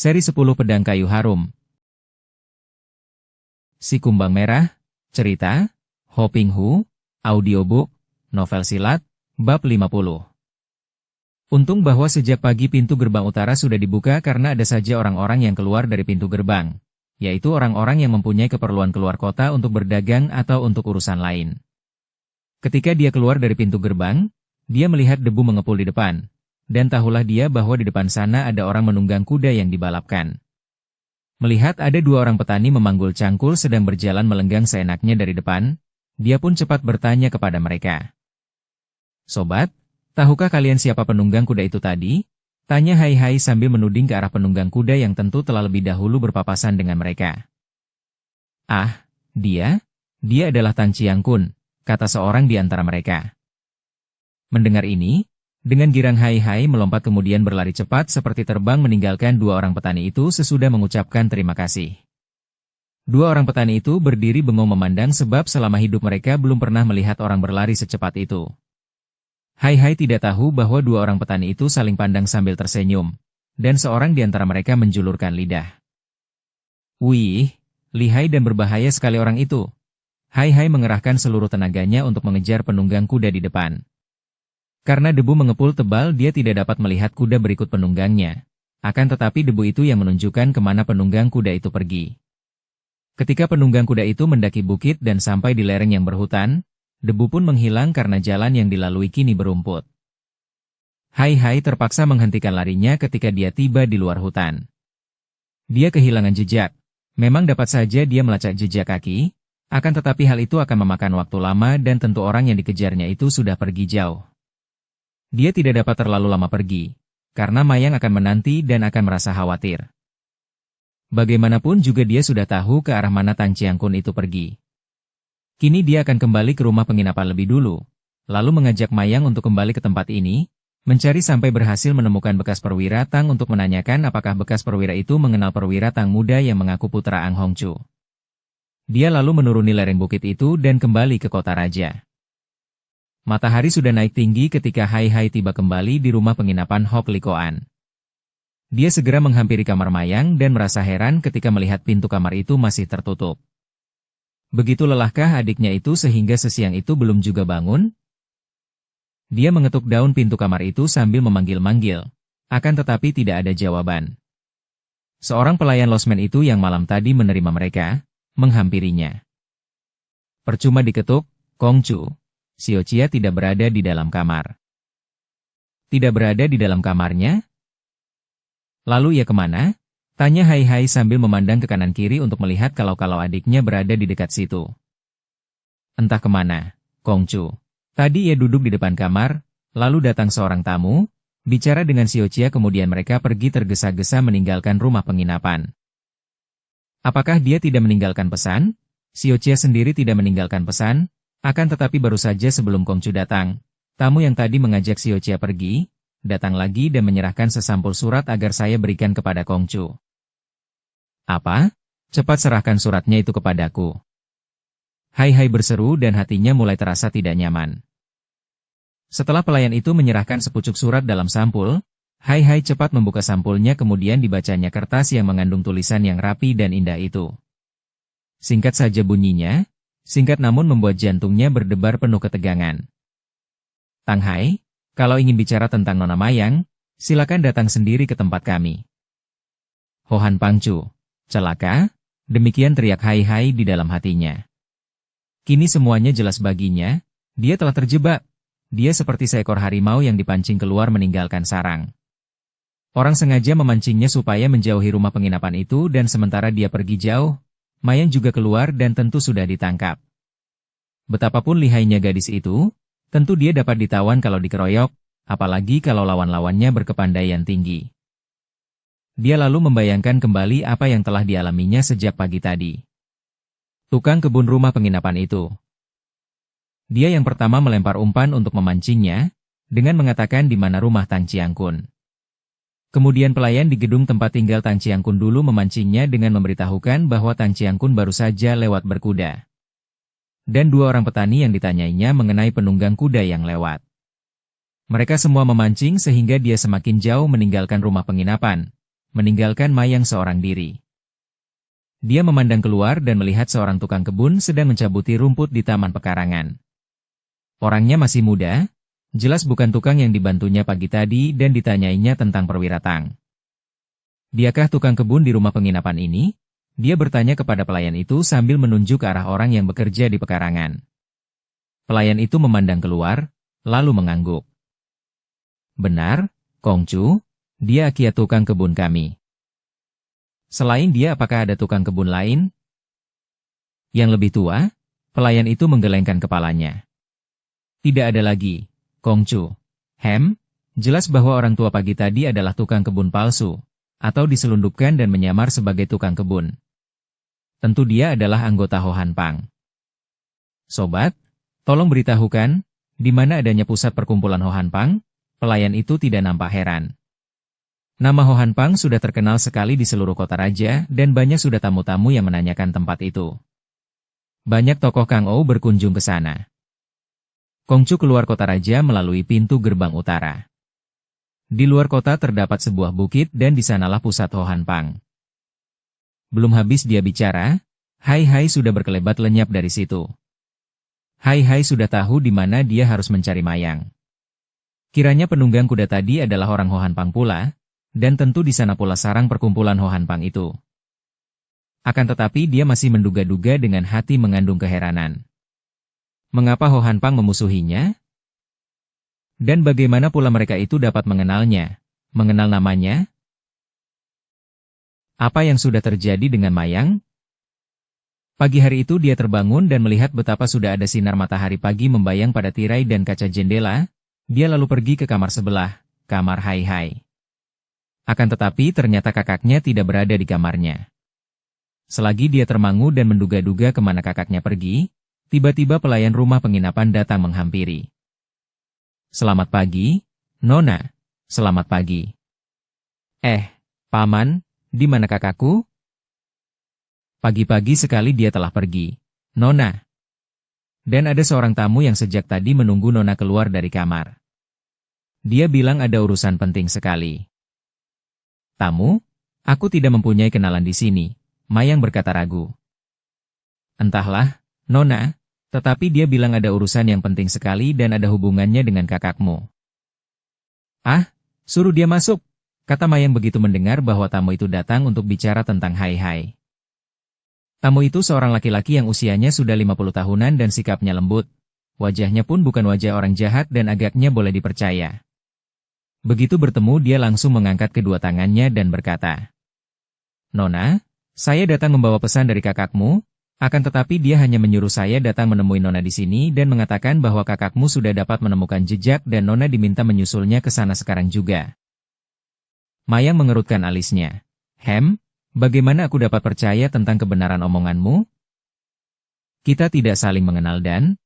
Seri 10 Pedang Kayu Harum. Si Kumbang Merah, cerita, Ho Ping Hu, audiobook, novel silat, bab 50. Untung bahwa sejak pagi pintu gerbang utara sudah dibuka karena ada saja orang-orang yang keluar dari pintu gerbang, yaitu orang-orang yang mempunyai keperluan keluar kota untuk berdagang atau untuk urusan lain. Ketika dia keluar dari pintu gerbang, dia melihat debu mengepul di depan. Dan tahulah dia bahwa di depan sana ada orang menunggang kuda yang dibalapkan. Melihat ada dua orang petani memanggul cangkul sedang berjalan melenggang seenaknya dari depan, dia pun cepat bertanya kepada mereka. "Sobat, tahukah kalian siapa penunggang kuda itu tadi?" Tanya Hai Hai sambil menuding ke arah penunggang kuda yang tentu telah lebih dahulu berpapasan dengan mereka. "Ah, dia adalah Tan Chiang Kun," kata seorang di antara mereka. Mendengar ini, dengan girang Hai Hai melompat kemudian berlari cepat seperti terbang meninggalkan dua orang petani itu sesudah mengucapkan terima kasih. Dua orang petani itu berdiri bengong memandang sebab selama hidup mereka belum pernah melihat orang berlari secepat itu. Hai Hai tidak tahu bahwa dua orang petani itu saling pandang sambil tersenyum, dan seorang di antara mereka menjulurkan lidah. "Wih, lihai dan berbahaya sekali orang itu." Hai Hai mengerahkan seluruh tenaganya untuk mengejar penunggang kuda di depan. Karena debu mengepul tebal dia tidak dapat melihat kuda berikut penunggangnya. Akan tetapi debu itu yang menunjukkan kemana penunggang kuda itu pergi. Ketika penunggang kuda itu mendaki bukit dan sampai di lereng yang berhutan, debu pun menghilang karena jalan yang dilalui kini berumput. Hai Hai terpaksa menghentikan larinya ketika dia tiba di luar hutan. Dia kehilangan jejak. Memang dapat saja dia melacak jejak kaki, akan tetapi hal itu akan memakan waktu lama dan tentu orang yang dikejarnya itu sudah pergi jauh. Dia tidak dapat terlalu lama pergi, karena Mayang akan menanti dan akan merasa khawatir. Bagaimanapun juga dia sudah tahu ke arah mana Tan Chiang Kun itu pergi. Kini dia akan kembali ke rumah penginapan lebih dulu, lalu mengajak Mayang untuk kembali ke tempat ini, mencari sampai berhasil menemukan bekas perwira Tang untuk menanyakan apakah bekas perwira itu mengenal perwira Tang muda yang mengaku putra Ang Hongchu. Dia lalu menuruni lereng bukit itu dan kembali ke kota raja. Matahari sudah naik tinggi ketika Hai Hai tiba kembali di rumah penginapan Hok Likoan. Dia segera menghampiri kamar Mayang dan merasa heran ketika melihat pintu kamar itu masih tertutup. Begitu lelahkah adiknya itu sehingga sesiang itu belum juga bangun? Dia mengetuk daun pintu kamar itu sambil memanggil-manggil, akan tetapi tidak ada jawaban. Seorang pelayan losmen itu yang malam tadi menerima mereka, menghampirinya. Percuma diketuk, Kongcu. Xiao Chia tidak berada di dalam kamar. Tidak berada di dalam kamarnya? Lalu ia kemana? Tanya Hai Hai sambil memandang ke kanan kiri untuk melihat kalau adiknya berada di dekat situ. Entah kemana, Kongcu. Tadi ia duduk di depan kamar, lalu datang seorang tamu, bicara dengan Xiao Chia kemudian mereka pergi tergesa-gesa meninggalkan rumah penginapan. Apakah dia tidak meninggalkan pesan? Xiao Chia sendiri tidak meninggalkan pesan. Akan tetapi baru saja sebelum Kongcu datang, tamu yang tadi mengajak Xiao Chia pergi, datang lagi dan menyerahkan sesampul surat agar saya berikan kepada Kongcu. "Apa? Cepat serahkan suratnya itu kepadaku." Hai Hai berseru dan hatinya mulai terasa tidak nyaman. Setelah pelayan itu menyerahkan sepucuk surat dalam sampul, Hai Hai cepat membuka sampulnya kemudian dibacanya kertas yang mengandung tulisan yang rapi dan indah itu. Singkat saja bunyinya, singkat namun membuat jantungnya berdebar penuh ketegangan. "Tang Hai, kalau ingin bicara tentang Nona Mayang, silakan datang sendiri ke tempat kami." "Hohan Pangcu, celaka?" Demikian teriak Hai Hai di dalam hatinya. Kini semuanya jelas baginya, dia telah terjebak. Dia seperti seekor harimau yang dipancing keluar meninggalkan sarang. Orang sengaja memancingnya supaya menjauhi rumah penginapan itu dan sementara dia pergi jauh, Mayang juga keluar dan tentu sudah ditangkap. Betapapun lihainya gadis itu, tentu dia dapat ditawan kalau dikeroyok, apalagi kalau lawan-lawannya berkepandaian tinggi. Dia lalu membayangkan kembali apa yang telah dialaminya sejak pagi tadi. Tukang kebun rumah penginapan itu. Dia yang pertama melempar umpan untuk memancingnya, dengan mengatakan di mana rumah Tan Chiang Kun. Kemudian pelayan di gedung tempat tinggal Tan Chiang Kun dulu memancingnya dengan memberitahukan bahwa Tan Chiang Kun baru saja lewat berkuda. Dan dua orang petani yang ditanyainya mengenai penunggang kuda yang lewat. Mereka semua memancing sehingga dia semakin jauh meninggalkan rumah penginapan, meninggalkan Mayang seorang diri. Dia memandang keluar dan melihat seorang tukang kebun sedang mencabuti rumput di taman pekarangan. Orangnya masih muda, jelas bukan tukang yang dibantunya pagi tadi dan ditanyainya tentang perwira Tang. Diakah tukang kebun di rumah penginapan ini? Dia bertanya kepada pelayan itu sambil menunjuk ke arah orang yang bekerja di pekarangan. Pelayan itu memandang keluar, lalu mengangguk. Benar, Kongcu, dia Kia tukang kebun kami. Selain dia apakah ada tukang kebun lain? Yang lebih tua? Pelayan itu menggelengkan kepalanya. Tidak ada lagi, Kongcu. Jelas bahwa orang tua pagi tadi adalah tukang kebun palsu, atau diselundupkan dan menyamar sebagai tukang kebun. Tentu dia adalah anggota Ho Han Pang. Sobat, tolong beritahukan, di mana adanya pusat perkumpulan Ho Han Pang? Pelayan itu tidak nampak heran. Nama Ho Han Pang sudah terkenal sekali di seluruh kota raja dan banyak sudah tamu-tamu yang menanyakan tempat itu. Banyak tokoh Kang Ou berkunjung ke sana. Kongcu keluar kota raja melalui pintu gerbang utara. Di luar kota terdapat sebuah bukit dan di sanalah pusat Ho Han Pang. Belum habis dia bicara, Hai Hai sudah berkelebat lenyap dari situ. Hai Hai sudah tahu di mana dia harus mencari Mayang. Kiranya penunggang kuda tadi adalah orang Ho Han Pang pula, dan tentu di sana pula sarang perkumpulan Ho Han Pang itu. Akan tetapi dia masih menduga-duga dengan hati mengandung keheranan. Mengapa Ho Han Pang memusuhinya? Dan bagaimana pula mereka itu dapat mengenalnya, mengenal namanya? Apa yang sudah terjadi dengan Mayang? Pagi hari itu dia terbangun dan melihat betapa sudah ada sinar matahari pagi membayang pada tirai dan kaca jendela. Dia lalu pergi ke kamar sebelah, kamar Hai Hai. Akan tetapi ternyata kakaknya tidak berada di kamarnya. Selagi dia termangu dan menduga-duga kemana kakaknya pergi, tiba-tiba pelayan rumah penginapan datang menghampiri. Selamat pagi, Nona. Selamat pagi. Paman, di mana kakakku? Pagi-pagi sekali dia telah pergi, Nona. Dan ada seorang tamu yang sejak tadi menunggu Nona keluar dari kamar. Dia bilang ada urusan penting sekali. Tamu? Aku tidak mempunyai kenalan di sini, Mayang berkata ragu. Entahlah, Nona, tetapi dia bilang ada urusan yang penting sekali dan ada hubungannya dengan kakakmu. Suruh dia masuk, kata Mayang begitu mendengar bahwa tamu itu datang untuk bicara tentang Hai Hai. Tamu itu seorang laki-laki yang usianya sudah 50 tahunan dan sikapnya lembut. Wajahnya pun bukan wajah orang jahat dan agaknya boleh dipercaya. Begitu bertemu dia langsung mengangkat kedua tangannya dan berkata, Nona, saya datang membawa pesan dari kakakmu, akan tetapi dia hanya menyuruh saya datang menemui Nona di sini dan mengatakan bahwa kakakmu sudah dapat menemukan jejak dan Nona diminta menyusulnya ke sana sekarang juga. Mayang mengerutkan alisnya. Bagaimana aku dapat percaya tentang kebenaran omonganmu? Kita tidak saling mengenal dan...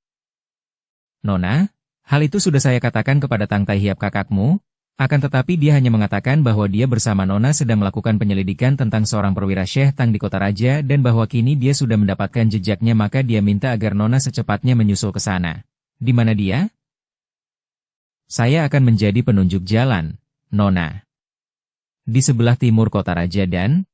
Nona, hal itu sudah saya katakan kepada Tang Tai Hiap kakakmu, akan tetapi dia hanya mengatakan bahwa dia bersama Nona sedang melakukan penyelidikan tentang seorang perwira Syekh Tang di kota raja dan bahwa kini dia sudah mendapatkan jejaknya maka dia minta agar Nona secepatnya menyusul ke sana. Di mana dia? Saya akan menjadi penunjuk jalan, Nona. Di sebelah timur kota raja dan...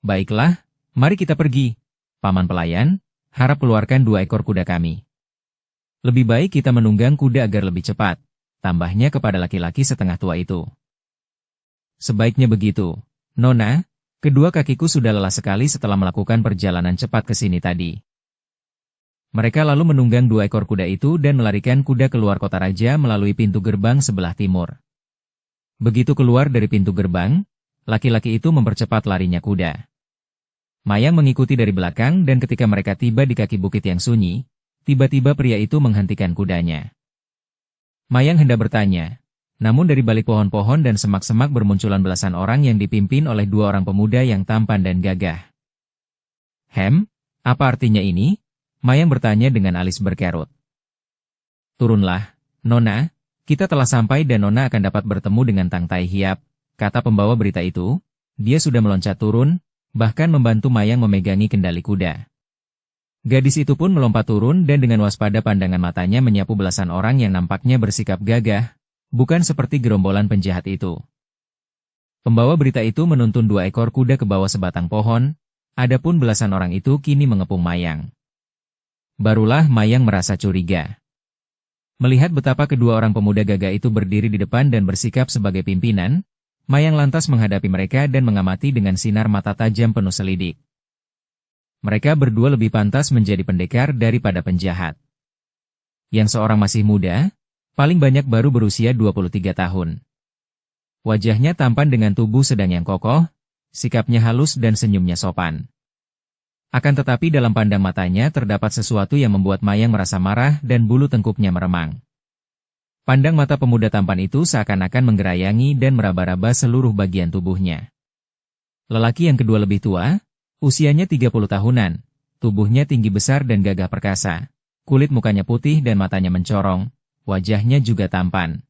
Baiklah, mari kita pergi. Paman pelayan, harap keluarkan 2 ekor kuda kami. Lebih baik kita menunggang kuda agar lebih cepat. Tambahnya kepada laki-laki setengah tua itu. Sebaiknya begitu, Nona, kedua kakiku sudah lelah sekali setelah melakukan perjalanan cepat ke sini tadi. Mereka lalu menunggang 2 ekor kuda itu dan melarikan kuda keluar kota raja melalui pintu gerbang sebelah timur. Begitu keluar dari pintu gerbang, laki-laki itu mempercepat larinya kuda. Mayang mengikuti dari belakang dan ketika mereka tiba di kaki bukit yang sunyi, tiba-tiba pria itu menghentikan kudanya. Mayang hendak bertanya, namun dari balik pohon-pohon dan semak-semak bermunculan belasan orang yang dipimpin oleh 2 orang pemuda yang tampan dan gagah. Apa artinya ini? Mayang bertanya dengan alis berkerut. Turunlah, Nona, kita telah sampai dan Nona akan dapat bertemu dengan Tang Tai Hiap, kata pembawa berita itu. Dia sudah meloncat turun, bahkan membantu Mayang memegangi kendali kuda. Gadis itu pun melompat turun dan dengan waspada pandangan matanya menyapu belasan orang yang nampaknya bersikap gagah, bukan seperti gerombolan penjahat itu. Pembawa berita itu menuntun 2 ekor kuda ke bawah sebatang pohon, adapun belasan orang itu kini mengepung Mayang. Barulah Mayang merasa curiga. Melihat betapa kedua orang pemuda gagah itu berdiri di depan dan bersikap sebagai pimpinan, Mayang lantas menghadapi mereka dan mengamati dengan sinar mata tajam penuh selidik. Mereka berdua lebih pantas menjadi pendekar daripada penjahat. Yang seorang masih muda, paling banyak baru berusia 23 tahun. Wajahnya tampan dengan tubuh sedang yang kokoh, sikapnya halus dan senyumnya sopan. Akan tetapi dalam pandang matanya terdapat sesuatu yang membuat Mayang merasa marah dan bulu tengkuknya meremang. Pandang mata pemuda tampan itu seakan-akan menggerayangi dan meraba-raba seluruh bagian tubuhnya. Lelaki yang kedua lebih tua, usianya 30 tahunan, tubuhnya tinggi besar dan gagah perkasa, kulit mukanya putih dan matanya mencorong, wajahnya juga tampan.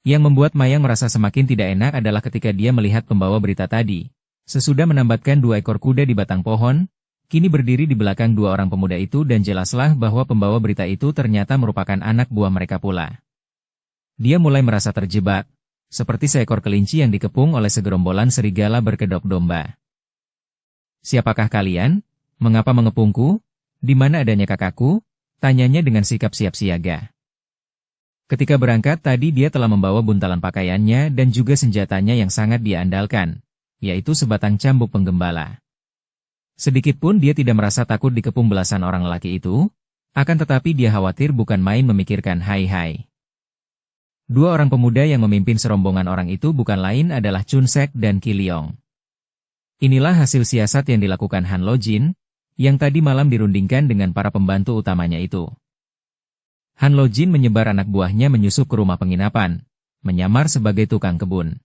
Yang membuat Mayang merasa semakin tidak enak adalah ketika dia melihat pembawa berita tadi. Sesudah menambatkan 2 ekor kuda di batang pohon, kini berdiri di belakang 2 orang pemuda itu dan jelaslah bahwa pembawa berita itu ternyata merupakan anak buah mereka pula. Dia mulai merasa terjebak, seperti seekor kelinci yang dikepung oleh segerombolan serigala berkedok domba. "Siapakah kalian? Mengapa mengepungku? Di mana adanya kakakku?" tanyanya dengan sikap siap siaga. Ketika berangkat tadi dia telah membawa buntalan pakaiannya dan juga senjatanya yang sangat dia andalkan, yaitu sebatang cambuk penggembala. Sedikitpun dia tidak merasa takut dikepung belasan orang lelaki itu, akan tetapi dia khawatir bukan main memikirkan hai-hai. 2 orang pemuda yang memimpin serombongan orang itu bukan lain adalah Chun Sek dan Ki Leong. Inilah hasil siasat yang dilakukan Han Lo Jin, yang tadi malam dirundingkan dengan para pembantu utamanya itu. Han Lo Jin menyebar anak buahnya menyusup ke rumah penginapan, menyamar sebagai tukang kebun.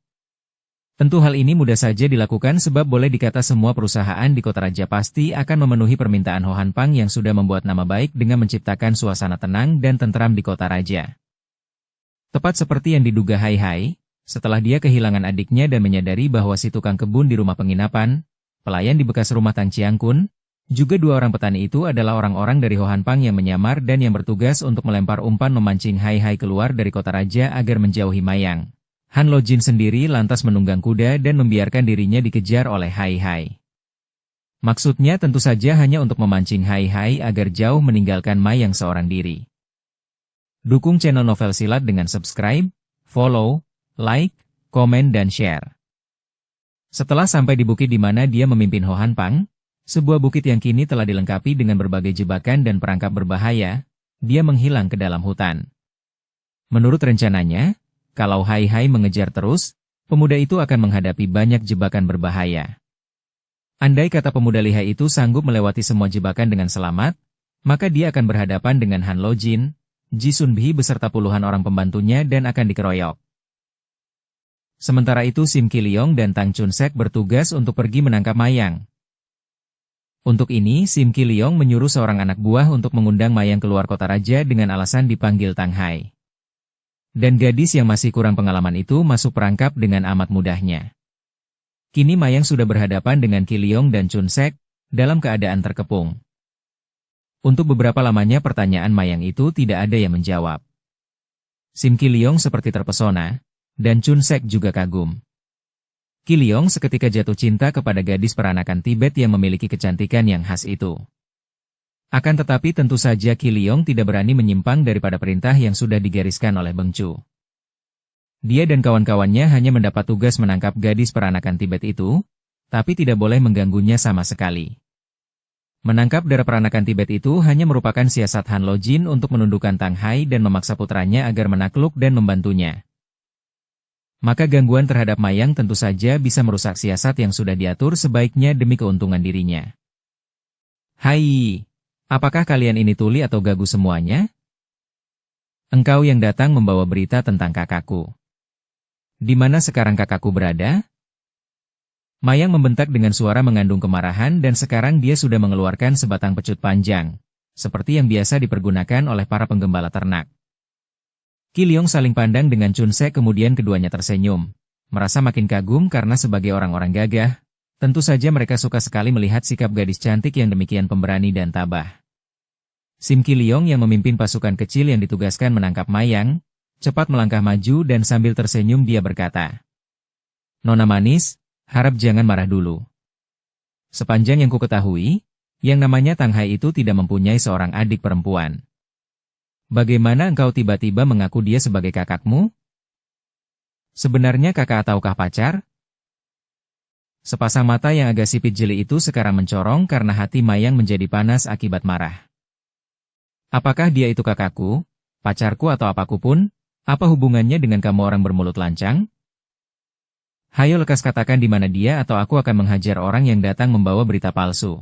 Tentu hal ini mudah saja dilakukan sebab boleh dikata semua perusahaan di kota raja pasti akan memenuhi permintaan Ho Han Pang yang sudah membuat nama baik dengan menciptakan suasana tenang dan tentram di kota raja. Tepat seperti yang diduga Hai Hai, setelah dia kehilangan adiknya dan menyadari bahwa si tukang kebun di rumah penginapan, pelayan di bekas rumah Tang Chiang Kun, juga 2 orang petani itu adalah orang-orang dari Ho Han Pang yang menyamar dan yang bertugas untuk melempar umpan memancing Hai Hai keluar dari kota raja agar menjauhi Mayang. Han Lo Jin sendiri lantas menunggang kuda dan membiarkan dirinya dikejar oleh Hai Hai. Maksudnya tentu saja hanya untuk memancing Hai Hai agar jauh meninggalkan Mayang seorang diri. Dukung channel Novel Silat dengan subscribe, follow, like, komen dan share. Setelah sampai di bukit di mana dia memimpin Ho Han Pang, sebuah bukit yang kini telah dilengkapi dengan berbagai jebakan dan perangkap berbahaya, dia menghilang ke dalam hutan. Menurut rencananya, kalau Hai Hai mengejar terus, pemuda itu akan menghadapi banyak jebakan berbahaya. Andai kata pemuda lihai itu sanggup melewati semua jebakan dengan selamat, maka dia akan berhadapan dengan Han Lo Jin, Ji Sun Bi beserta puluhan orang pembantunya dan akan dikeroyok. Sementara itu Sim Ki Leong dan Tang Chun Sek bertugas untuk pergi menangkap Mayang. Untuk ini, Sim Ki Leong menyuruh seorang anak buah untuk mengundang Mayang keluar kota raja dengan alasan dipanggil Tang Hai. Dan gadis yang masih kurang pengalaman itu masuk perangkap dengan amat mudahnya. Kini Mayang sudah berhadapan dengan Ki Leong dan Chun Sek, dalam keadaan terkepung. Untuk beberapa lamanya pertanyaan Mayang itu tidak ada yang menjawab. Sim Ki Leong seperti terpesona, dan Chun Sek juga kagum. Ki Leong seketika jatuh cinta kepada gadis peranakan Tibet yang memiliki kecantikan yang khas itu. Akan tetapi tentu saja Ki Leong tidak berani menyimpang daripada perintah yang sudah digariskan oleh Beng Chu. Dia dan kawan-kawannya hanya mendapat tugas menangkap gadis peranakan Tibet itu, tapi tidak boleh mengganggunya sama sekali. Menangkap darah peranakan Tibet itu hanya merupakan siasat Han Lo Jin untuk menundukkan Tang Hai dan memaksa putranya agar menakluk dan membantunya. Maka gangguan terhadap Mayang tentu saja bisa merusak siasat yang sudah diatur sebaiknya demi keuntungan dirinya. Hai, apakah kalian ini tuli atau gagu semuanya? Engkau yang datang membawa berita tentang kakakku. Di mana sekarang kakakku berada? Mayang membentak dengan suara mengandung kemarahan dan sekarang dia sudah mengeluarkan sebatang pecut panjang, seperti yang biasa dipergunakan oleh para penggembala ternak. Ki Leong saling pandang dengan Chun Sek kemudian keduanya tersenyum, merasa makin kagum karena sebagai orang-orang gagah, tentu saja mereka suka sekali melihat sikap gadis cantik yang demikian pemberani dan tabah. Sim Ki Leong yang memimpin pasukan kecil yang ditugaskan menangkap Mayang, cepat melangkah maju dan sambil tersenyum dia berkata, Nona manis, harap jangan marah dulu. Sepanjang yang kuketahui, yang namanya Tang Hai itu tidak mempunyai seorang adik perempuan. Bagaimana engkau tiba-tiba mengaku dia sebagai kakakmu? Sebenarnya kakak ataukah pacar? Sepasang mata yang agak sipit jeli itu sekarang mencorong karena hati Mayang menjadi panas akibat marah. Apakah dia itu kakakku, pacarku atau apapun? Apa hubungannya dengan kamu orang bermulut lancang? Hayo lekas katakan di mana dia atau aku akan menghajar orang yang datang membawa berita palsu.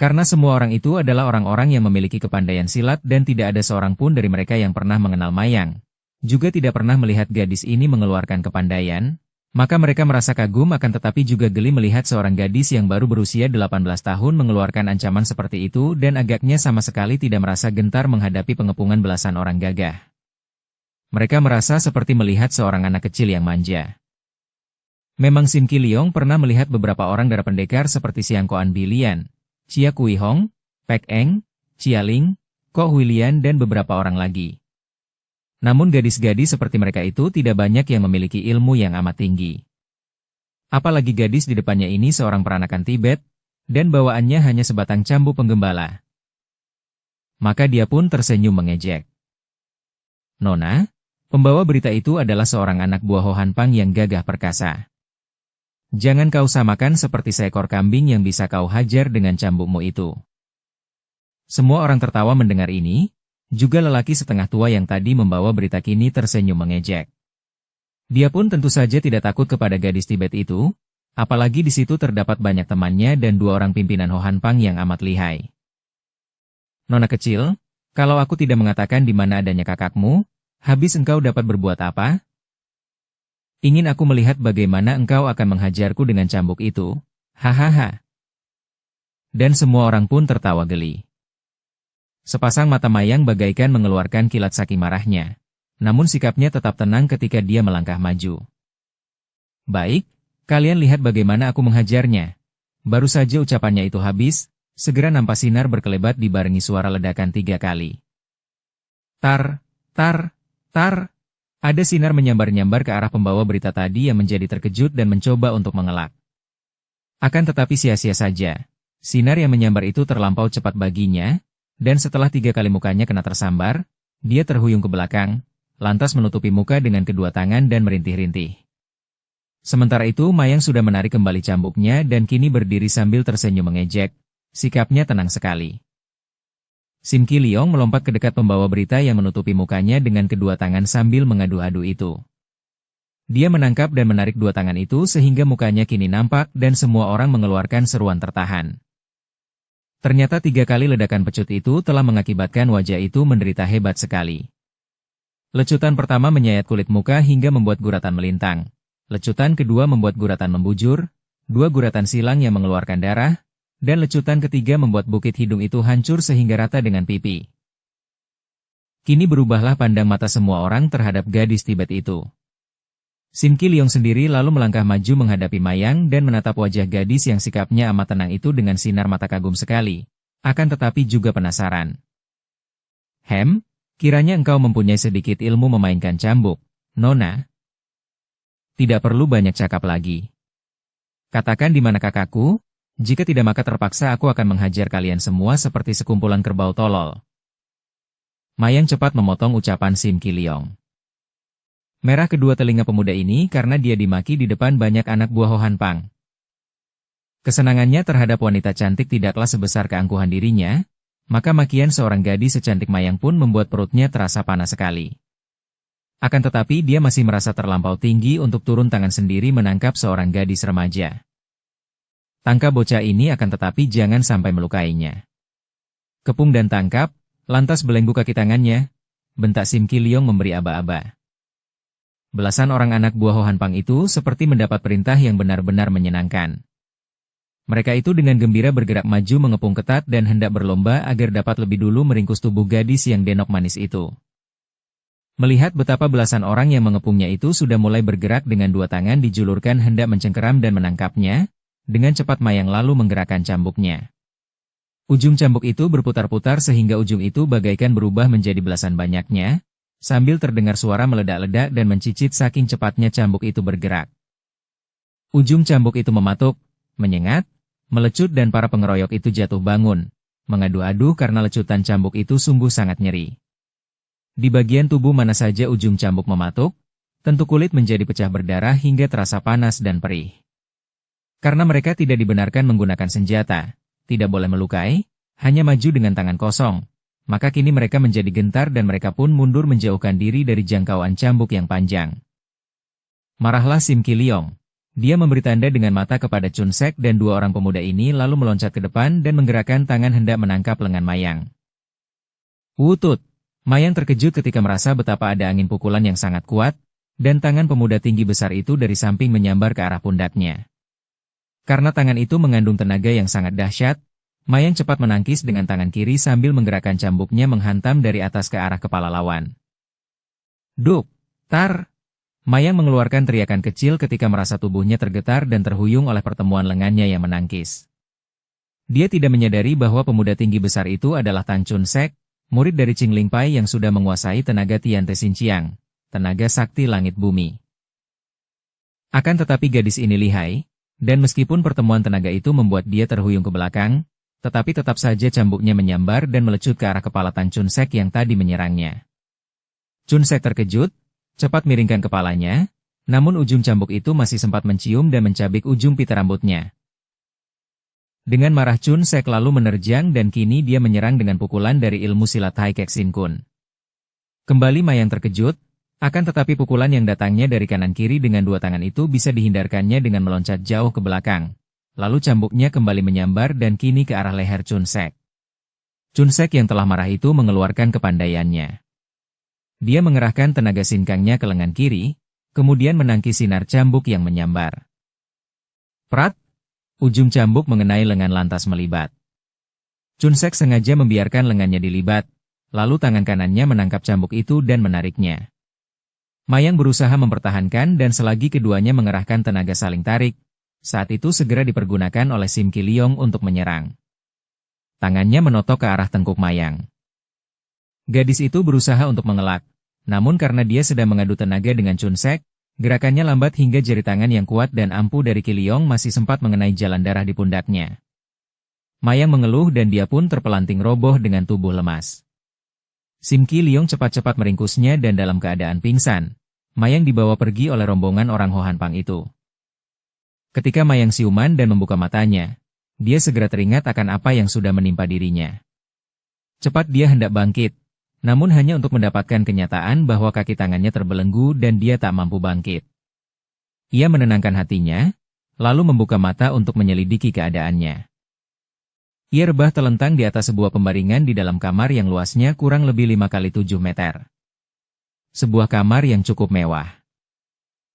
Karena semua orang itu adalah orang-orang yang memiliki kepandaian silat dan tidak ada seorang pun dari mereka yang pernah mengenal Mayang, juga tidak pernah melihat gadis ini mengeluarkan kepandaian, maka mereka merasa kagum akan tetapi juga geli melihat seorang gadis yang baru berusia 18 tahun mengeluarkan ancaman seperti itu dan agaknya sama sekali tidak merasa gentar menghadapi pengepungan belasan orang gagah. Mereka merasa seperti melihat seorang anak kecil yang manja. Memang Sim Ki Leong pernah melihat beberapa orang darah pendekar seperti Siang Koan Bilian, Chia Kui Hong, Pek Eng, Chia Ling, Ko Huilian dan beberapa orang lagi. Namun gadis-gadis seperti mereka itu tidak banyak yang memiliki ilmu yang amat tinggi. Apalagi gadis di depannya ini seorang peranakan Tibet, dan bawaannya hanya sebatang cambuk penggembala. Maka dia pun tersenyum mengejek. Nona, pembawa berita itu adalah seorang anak buah Ho Han Pang yang gagah perkasa. Jangan kau samakan seperti seekor kambing yang bisa kau hajar dengan cambukmu itu. Semua orang tertawa mendengar ini, juga lelaki setengah tua yang tadi membawa berita kini tersenyum mengejek. Dia pun tentu saja tidak takut kepada gadis Tibet itu, apalagi di situ terdapat banyak temannya dan dua orang pimpinan Ho Han Pang yang amat lihai. Nona kecil, kalau aku tidak mengatakan di mana adanya kakakmu, habis engkau dapat berbuat apa? Ingin aku melihat bagaimana engkau akan menghajarku dengan cambuk itu, hahaha. Dan semua orang pun tertawa geli. Sepasang mata Mayang bagaikan mengeluarkan kilat saking marahnya, namun sikapnya tetap tenang ketika dia melangkah maju. Baik, kalian lihat bagaimana aku menghajarnya. Baru saja ucapannya itu habis, segera nampak sinar berkelebat dibarengi suara ledakan 3 kali. Tar, tar, tar. Ada sinar menyambar-nyambar ke arah pembawa berita tadi yang menjadi terkejut dan mencoba untuk mengelak. Akan tetapi sia-sia saja. Sinar yang menyambar itu terlampau cepat baginya, dan setelah 3 kali mukanya kena tersambar, dia terhuyung ke belakang, lantas menutupi muka dengan kedua tangan dan merintih-rintih. Sementara itu Mayang sudah menarik kembali cambuknya dan kini berdiri sambil tersenyum mengejek, sikapnya tenang sekali. Sim Ki Leong melompat ke dekat pembawa berita yang menutupi mukanya dengan kedua tangan sambil mengadu-adu itu. Dia menangkap dan menarik 2 tangan itu sehingga mukanya kini nampak dan semua orang mengeluarkan seruan tertahan. Ternyata 3 kali ledakan pecut itu telah mengakibatkan wajah itu menderita hebat sekali. Lecutan pertama menyayat kulit muka hingga membuat guratan melintang. Lecutan kedua membuat guratan membujur, 2 guratan silang yang mengeluarkan darah, dan lecutan ketiga membuat bukit hidung itu hancur sehingga rata dengan pipi. Kini berubahlah pandang mata semua orang terhadap gadis Tibet itu. Sim Ki Leong sendiri lalu melangkah maju menghadapi Mayang dan menatap wajah gadis yang sikapnya amat tenang itu dengan sinar mata kagum sekali, akan tetapi juga penasaran. Kiranya engkau mempunyai sedikit ilmu memainkan cambuk, Nona. Tidak perlu banyak cakap lagi. Katakan di mana kakakku, jika tidak maka terpaksa aku akan menghajar kalian semua seperti sekumpulan kerbau tolol. Mayang cepat memotong ucapan Sim Ki Leong. Merah kedua telinga pemuda ini karena dia dimaki di depan banyak anak buah Ho Han Pang. Kesenangannya terhadap wanita cantik tidaklah sebesar keangkuhan dirinya, maka makian seorang gadis secantik Mayang pun membuat perutnya terasa panas sekali. Akan tetapi dia masih merasa terlampau tinggi untuk turun tangan sendiri menangkap seorang gadis remaja. Tangkap bocah ini akan tetapi jangan sampai melukainya. Kepung dan tangkap, lantas belenggu kaki tangannya, bentak Sim Ki Leong memberi aba-aba. Belasan orang anak buah Ho Han Pang itu seperti mendapat perintah yang benar-benar menyenangkan. Mereka itu dengan gembira bergerak maju mengepung ketat dan hendak berlomba agar dapat lebih dulu meringkus tubuh gadis yang denok manis itu. Melihat betapa belasan orang yang mengepungnya itu sudah mulai bergerak dengan 2 tangan dijulurkan hendak mencengkeram dan menangkapnya, dengan cepat Mayang lalu menggerakkan cambuknya. Ujung cambuk itu berputar-putar sehingga ujung itu bagaikan berubah menjadi belasan banyaknya, sambil terdengar suara meledak-ledak dan mencicit saking cepatnya cambuk itu bergerak. Ujung cambuk itu mematuk, menyengat, melecut dan para pengeroyok itu jatuh bangun, mengadu-adu karena lecutan cambuk itu sungguh sangat nyeri. Di bagian tubuh mana saja ujung cambuk mematuk, tentu kulit menjadi pecah berdarah hingga terasa panas dan perih. Karena mereka tidak dibenarkan menggunakan senjata, tidak boleh melukai, hanya maju dengan tangan kosong, maka kini mereka menjadi gentar dan mereka pun mundur menjauhkan diri dari jangkauan cambuk yang panjang. Marahlah Sim Ki Leong. Dia memberi tanda dengan mata kepada Chun Sek dan dua orang pemuda ini lalu meloncat ke depan dan menggerakkan tangan hendak menangkap lengan Mayang. Wutut! Mayang terkejut ketika merasa betapa ada angin pukulan yang sangat kuat, dan tangan pemuda tinggi besar itu dari samping menyambar ke arah pundaknya. Karena tangan itu mengandung tenaga yang sangat dahsyat, Mayang cepat menangkis dengan tangan kiri sambil menggerakkan cambuknya menghantam dari atas ke arah kepala lawan. Duk! Tar! Mayang mengeluarkan teriakan kecil ketika merasa tubuhnya tergetar dan terhuyung oleh pertemuan lengannya yang menangkis. Dia tidak menyadari bahwa pemuda tinggi besar itu adalah Tan Chun Sek, murid dari Qing Ling Pai yang sudah menguasai tenaga Tian Te Sin Chiang, tenaga sakti langit bumi. Akan tetapi gadis ini lihai, dan meskipun pertemuan tenaga itu membuat dia terhuyung ke belakang, tetapi tetap saja cambuknya menyambar dan melecut ke arah kepala Tan Chun Sek yang tadi menyerangnya. Chun Sek terkejut, cepat miringkan kepalanya, namun ujung cambuk itu masih sempat mencium dan mencabik ujung pita rambutnya. Dengan marah Chun Sek lalu menerjang dan kini dia menyerang dengan pukulan dari ilmu silat Hai Kek Sin Kun. Kembali Mayang terkejut, akan tetapi pukulan yang datangnya dari kanan kiri dengan dua tangan itu bisa dihindarkannya dengan meloncat jauh ke belakang. Lalu cambuknya kembali menyambar dan kini ke arah leher Chun Sek. Chun Sek yang telah marah itu mengeluarkan kepandaiannya. Dia mengerahkan tenaga sinkangnya ke lengan kiri, kemudian menangkis sinar cambuk yang menyambar. Prat! Ujung cambuk mengenai lengan lantas melibat. Chun Sek sengaja membiarkan lengannya dilibat, lalu tangan kanannya menangkap cambuk itu dan menariknya. Mayang berusaha mempertahankan dan selagi keduanya mengerahkan tenaga saling tarik, saat itu segera dipergunakan oleh Sim Ki Leong untuk menyerang. Tangannya menotok ke arah tengkuk Mayang. Gadis itu berusaha untuk mengelak, namun karena dia sedang mengadu tenaga dengan Chun Sek, gerakannya lambat hingga jari tangan yang kuat dan ampuh dari Ki Leong masih sempat mengenai jalan darah di pundaknya. Mayang mengeluh dan dia pun terpelanting roboh dengan tubuh lemas. Sim Ki Leong cepat-cepat meringkusnya dan dalam keadaan pingsan, Mayang dibawa pergi oleh rombongan orang Ho Han Pang itu. Ketika Mayang siuman dan membuka matanya, dia segera teringat akan apa yang sudah menimpa dirinya. Cepat dia hendak bangkit, namun hanya untuk mendapatkan kenyataan bahwa kaki tangannya terbelenggu dan dia tak mampu bangkit. Ia menenangkan hatinya, lalu membuka mata untuk menyelidiki keadaannya. Ia rebah telentang di atas sebuah pembaringan di dalam kamar yang luasnya kurang lebih 5 kali 7 meter. Sebuah kamar yang cukup mewah.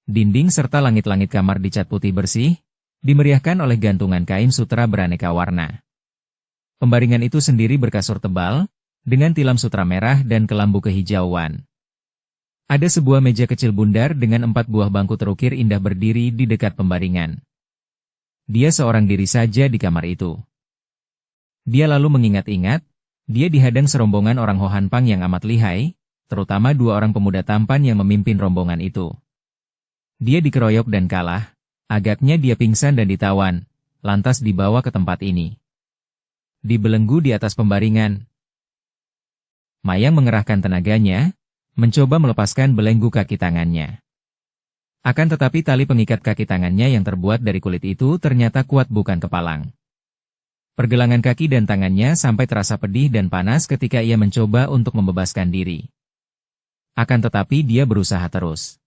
Dinding serta langit-langit kamar dicat putih bersih, dimeriahkan oleh gantungan kain sutra beraneka warna. Pembaringan itu sendiri berkasur tebal, dengan tilam sutra merah dan kelambu kehijauan. Ada sebuah meja kecil bundar dengan 4 buah bangku terukir indah berdiri di dekat pembaringan. Dia seorang diri saja di kamar itu. Dia lalu mengingat-ingat, dia dihadang serombongan orang Ho Han Pang yang amat lihai, terutama 2 orang pemuda tampan yang memimpin rombongan itu. Dia dikeroyok dan kalah, agaknya dia pingsan dan ditawan, lantas dibawa ke tempat ini. Dibelenggu di atas pembaringan. Mayang mengerahkan tenaganya, mencoba melepaskan belenggu kaki tangannya. Akan tetapi tali pengikat kaki tangannya yang terbuat dari kulit itu ternyata kuat bukan kepalang. Pergelangan kaki dan tangannya sampai terasa pedih dan panas ketika ia mencoba untuk membebaskan diri. Akan tetapi dia berusaha terus.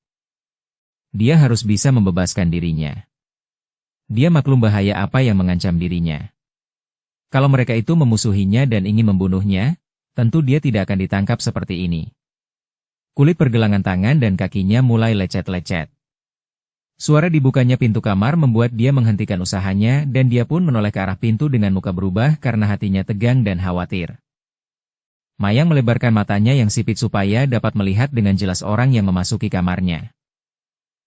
Dia harus bisa membebaskan dirinya. Dia maklum bahaya apa yang mengancam dirinya. Kalau mereka itu memusuhinya dan ingin membunuhnya, tentu dia tidak akan ditangkap seperti ini. Kulit pergelangan tangan dan kakinya mulai lecet-lecet. Suara dibukanya pintu kamar membuat dia menghentikan usahanya dan dia pun menoleh ke arah pintu dengan muka berubah karena hatinya tegang dan khawatir. Mayang melebarkan matanya yang sipit supaya dapat melihat dengan jelas orang yang memasuki kamarnya.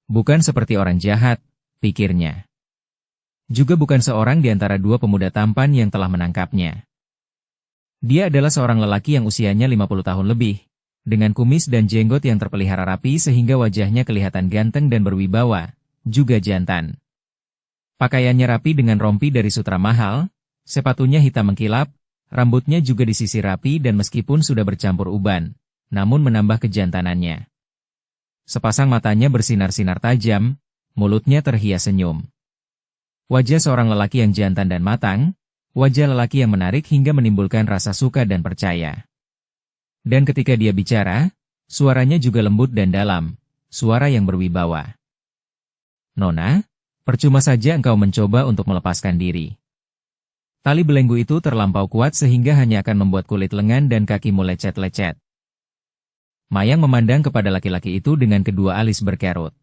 Bukan seperti orang jahat, pikirnya. Juga bukan seorang di antara 2 pemuda tampan yang telah menangkapnya. Dia adalah seorang lelaki yang usianya 50 tahun lebih, dengan kumis dan jenggot yang terpelihara rapi sehingga wajahnya kelihatan ganteng dan berwibawa, juga jantan. Pakaiannya rapi dengan rompi dari sutra mahal, sepatunya hitam mengkilap, rambutnya juga disisir rapi dan meskipun sudah bercampur uban, namun menambah kejantanannya. Sepasang matanya bersinar-sinar tajam, mulutnya terhias senyum. Wajah seorang lelaki yang jantan dan matang, wajah lelaki yang menarik hingga menimbulkan rasa suka dan percaya. Dan ketika dia bicara, suaranya juga lembut dan dalam, suara yang berwibawa. Nona, percuma saja engkau mencoba untuk melepaskan diri. Tali belenggu itu terlampau kuat sehingga hanya akan membuat kulit lengan dan kakimu lecet-lecet. Mayang memandang kepada laki-laki itu dengan kedua alis berkerut.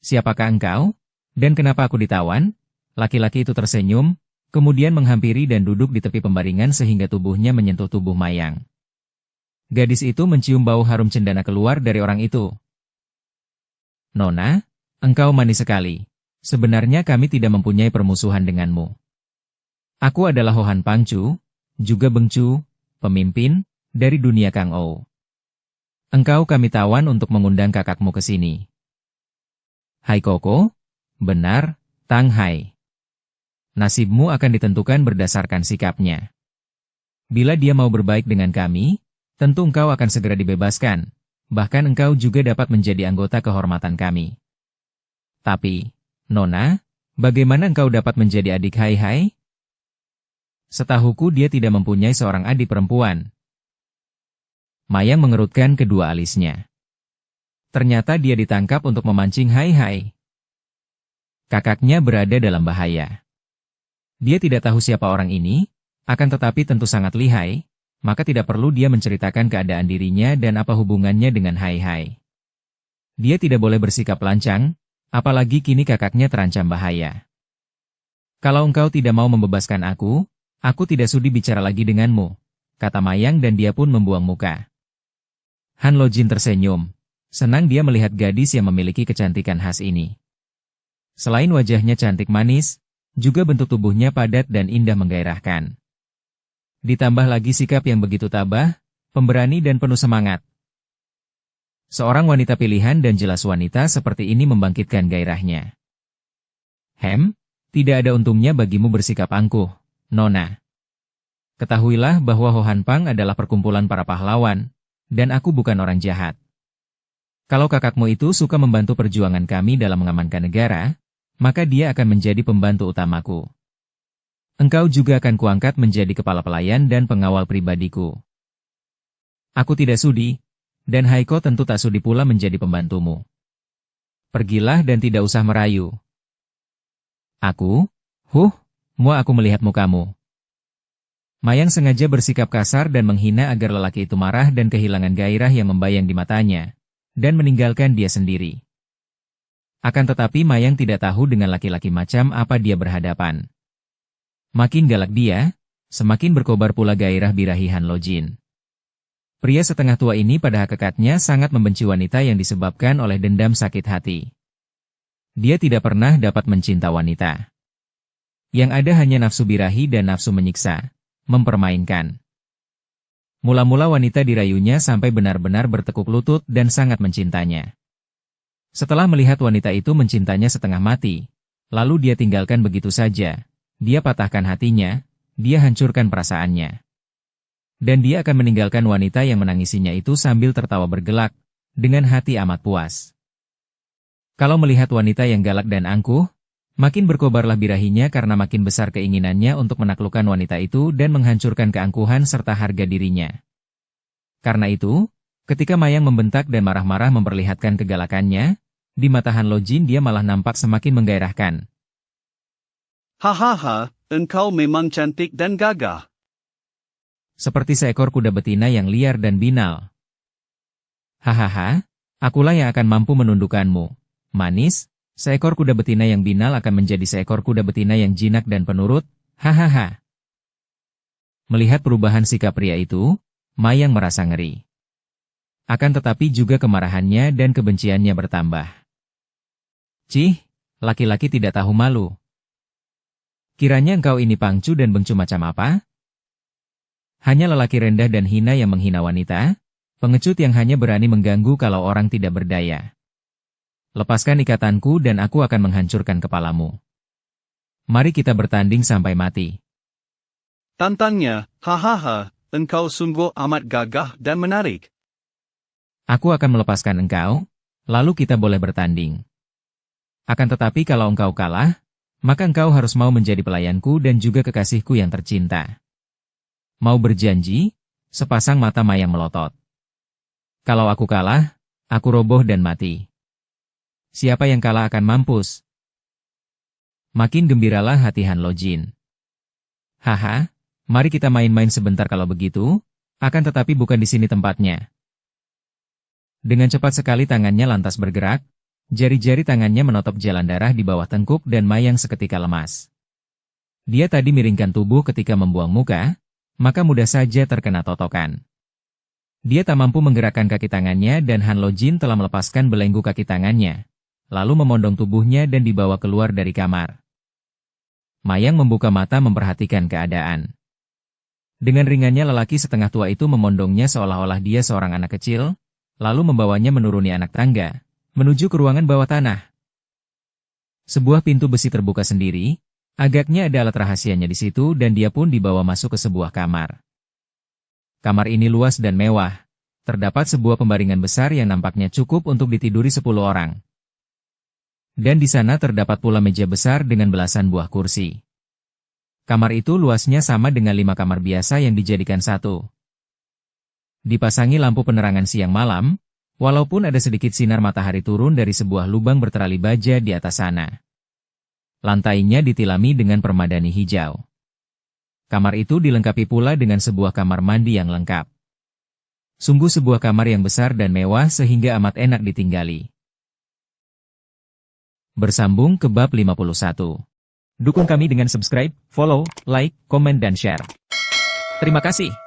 Siapakah engkau? Dan kenapa aku ditawan? Laki-laki itu tersenyum, kemudian menghampiri dan duduk di tepi pembaringan sehingga tubuhnya menyentuh tubuh Mayang. Gadis itu mencium bau harum cendana keluar dari orang itu. Nona, engkau manis sekali. Sebenarnya kami tidak mempunyai permusuhan denganmu. Aku adalah Hohan Pangcu, juga Bengcu, pemimpin dari dunia Kang Ou. Engkau kami tawan untuk mengundang kakakmu ke sini. Hai Koko, benar, Tang Hai. Nasibmu akan ditentukan berdasarkan sikapnya. Bila dia mau berbaik dengan kami, tentu engkau akan segera dibebaskan, bahkan engkau juga dapat menjadi anggota kehormatan kami. Tapi, Nona, bagaimana engkau dapat menjadi adik Hai Hai? Setahuku dia tidak mempunyai seorang adik perempuan. Mayang mengerutkan kedua alisnya. Ternyata dia ditangkap untuk memancing Hai Hai. Kakaknya berada dalam bahaya. Dia tidak tahu siapa orang ini, akan tetapi tentu sangat lihai, maka tidak perlu dia menceritakan keadaan dirinya dan apa hubungannya dengan Hai Hai. Dia tidak boleh bersikap lancang, apalagi kini kakaknya terancam bahaya. Kalau engkau tidak mau membebaskan aku tidak sudi bicara lagi denganmu, kata Mayang dan dia pun membuang muka. Han Lojin tersenyum, senang dia melihat gadis yang memiliki kecantikan khas ini. Selain wajahnya cantik manis, juga bentuk tubuhnya padat dan indah menggairahkan. Ditambah lagi sikap yang begitu tabah, pemberani dan penuh semangat. Seorang wanita pilihan dan jelas wanita seperti ini membangkitkan gairahnya. Tidak ada untungnya bagimu bersikap angkuh, Nona. Ketahuilah bahwa Hohan Pang adalah perkumpulan para pahlawan, dan aku bukan orang jahat. Kalau kakakmu itu suka membantu perjuangan kami dalam mengamankan negara, maka dia akan menjadi pembantu utamaku. Engkau juga akan kuangkat menjadi kepala pelayan dan pengawal pribadiku. Aku tidak sudi, dan Haiko tentu tak sudi pula menjadi pembantumu. Pergilah dan tidak usah merayu. Mau aku melihat mukamu. Mayang sengaja bersikap kasar dan menghina agar lelaki itu marah dan kehilangan gairah yang membayang di matanya, dan meninggalkan dia sendiri. Akan tetapi Mayang tidak tahu dengan laki-laki macam apa dia berhadapan. Makin galak dia, semakin berkobar pula gairah birahi Han Lojin. Pria setengah tua ini pada hakikatnya sangat membenci wanita yang disebabkan oleh dendam sakit hati. Dia tidak pernah dapat mencinta wanita. Yang ada hanya nafsu birahi dan nafsu menyiksa, mempermainkan. Mula-mula wanita dirayunya sampai benar-benar bertekuk lutut dan sangat mencintanya. Setelah melihat wanita itu mencintanya setengah mati, lalu dia tinggalkan begitu saja. Dia patahkan hatinya, dia hancurkan perasaannya. Dan dia akan meninggalkan wanita yang menangisinya itu sambil tertawa bergelak, dengan hati amat puas. Kalau melihat wanita yang galak dan angkuh, makin berkobarlah birahinya karena makin besar keinginannya untuk menaklukkan wanita itu dan menghancurkan keangkuhan serta harga dirinya. Karena itu, ketika Mayang membentak dan marah-marah memperlihatkan kegalakannya, di mata Han Lojin dia malah nampak semakin menggairahkan. Hahaha, engkau memang cantik dan gagah. Seperti seekor kuda betina yang liar dan binal. Hahaha, akulah yang akan mampu menundukkanmu. Manis, seekor kuda betina yang binal akan menjadi seekor kuda betina yang jinak dan penurut, hahaha. Melihat perubahan sikap pria itu, Mayang merasa ngeri. Akan tetapi juga kemarahannya dan kebenciannya bertambah. Cih, laki-laki tidak tahu malu. Kiranya engkau ini Pangcu dan Bengcu macam apa? Hanya lelaki rendah dan hina yang menghina wanita? Pengecut yang hanya berani mengganggu kalau orang tidak berdaya. Lepaskan ikatanku dan aku akan menghancurkan kepalamu. Mari kita bertanding sampai mati. Tantangnya, hahaha, engkau sungguh amat gagah dan menarik. Aku akan melepaskan engkau, lalu kita boleh bertanding. Akan tetapi kalau engkau kalah, maka engkau harus mau menjadi pelayanku dan juga kekasihku yang tercinta. Mau berjanji? Sepasang mata Mayang melotot. Kalau aku kalah, aku roboh dan mati. Siapa yang kalah akan mampus. Makin gembiralah hati Han Lojin. Haha, mari kita main-main sebentar kalau begitu, akan tetapi bukan di sini tempatnya. Dengan cepat sekali tangannya lantas bergerak, jari-jari tangannya menotop jalan darah di bawah tengkuk dan Mayang seketika lemas. Dia tadi miringkan tubuh ketika membuang muka, maka mudah saja terkena totokan. Dia tak mampu menggerakkan kaki tangannya dan Han Lojin telah melepaskan belenggu kaki tangannya, lalu memondong tubuhnya dan dibawa keluar dari kamar. Mayang membuka mata memperhatikan keadaan. Dengan ringannya lelaki setengah tua itu memondongnya seolah-olah dia seorang anak kecil, lalu membawanya menuruni anak tangga, menuju ke ruangan bawah tanah. Sebuah pintu besi terbuka sendiri, agaknya ada alat rahasianya di situ dan dia pun dibawa masuk ke sebuah kamar. Kamar ini luas dan mewah. Terdapat sebuah pembaringan besar yang nampaknya cukup untuk ditiduri 10 orang. Dan di sana terdapat pula meja besar dengan belasan buah kursi. Kamar itu luasnya sama dengan 5 kamar biasa yang dijadikan satu. Dipasangi lampu penerangan siang malam, walaupun ada sedikit sinar matahari turun dari sebuah lubang berterali baja di atas sana. Lantainya ditilami dengan permadani hijau. Kamar itu dilengkapi pula dengan sebuah kamar mandi yang lengkap. Sungguh sebuah kamar yang besar dan mewah sehingga amat enak ditinggali. Bersambung ke bab 51. Dukung kami dengan subscribe, follow, like, komen dan share. Terima kasih.